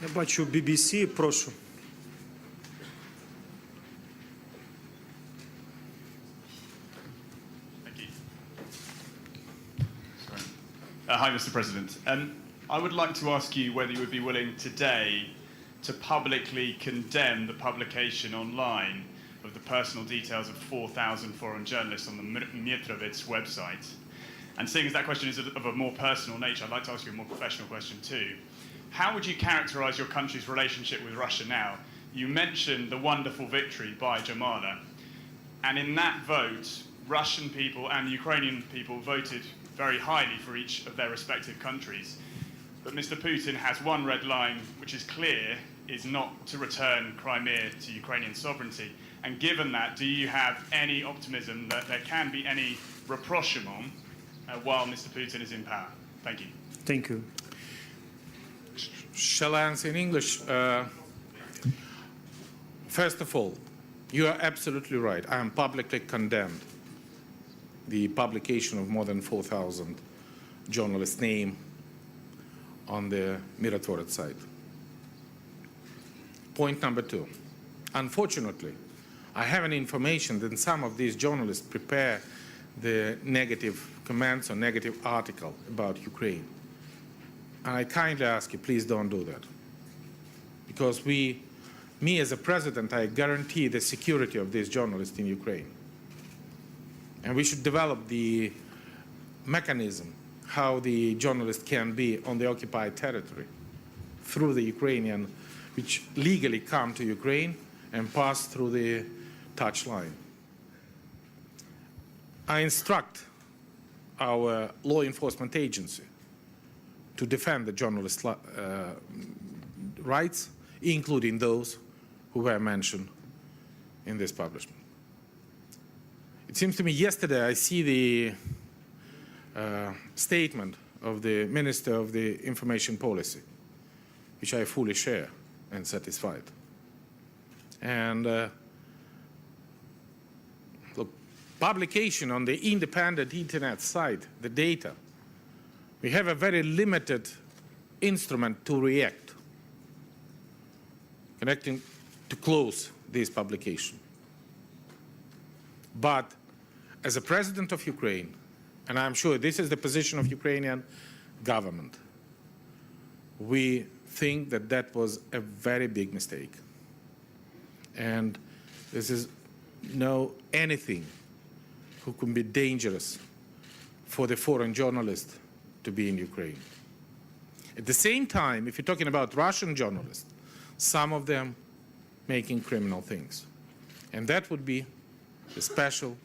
Я бачу BBC, прошу. Thank you. Sorry. Hi, Mr. President. I would like to ask you whether you would be willing today to publicly condemn the publication online of the personal details of 4,000 foreign journalists on the Mitrovic website. And seeing as that question is of a more personal nature, I'd like to ask you a more professional question too. How would you characterize your country's relationship with Russia now? You mentioned the wonderful victory by Jamala. And in that vote, Russian people and Ukrainian people voted very highly for each of their respective countries. But Mr. Putin has one red line, which is clear, is not to return Crimea to Ukrainian sovereignty. And given that, do you have any optimism that there can be any rapprochement while Mr. Putin is in power? Thank you. Thank you. Shall I answer in English? First of all, you are absolutely right. I am publicly condemned the publication of more than 4,000 journalists' names on the Mirotvorets site. Point number two. Unfortunately, I have an information that some of these journalists prepare the negative comments or negative article about Ukraine. And I kindly ask you, please don't do that. Because me as a president, I guarantee the security of these journalists in Ukraine. And we should develop the mechanism how the journalists can be on the occupied territory through the Ukrainian, which legally come to Ukraine and pass through the touch line. I instruct our law enforcement agency to defend the journalists' rights, including those who were mentioned in this publication. It seems to me yesterday I see the statement of the Minister of the Information Policy, which I fully share and satisfied. And look, publication on the independent internet site, the data, we have a very limited instrument to react, connecting to close this publication. But as a president of Ukraine, and I'm sure this is the position of Ukrainian government, we think that that was a very big mistake. And this is anything who can be dangerous for the foreign journalist to be in Ukraine. At the same time, if you're talking about Russian journalists, some of them making criminal things. And that would be a special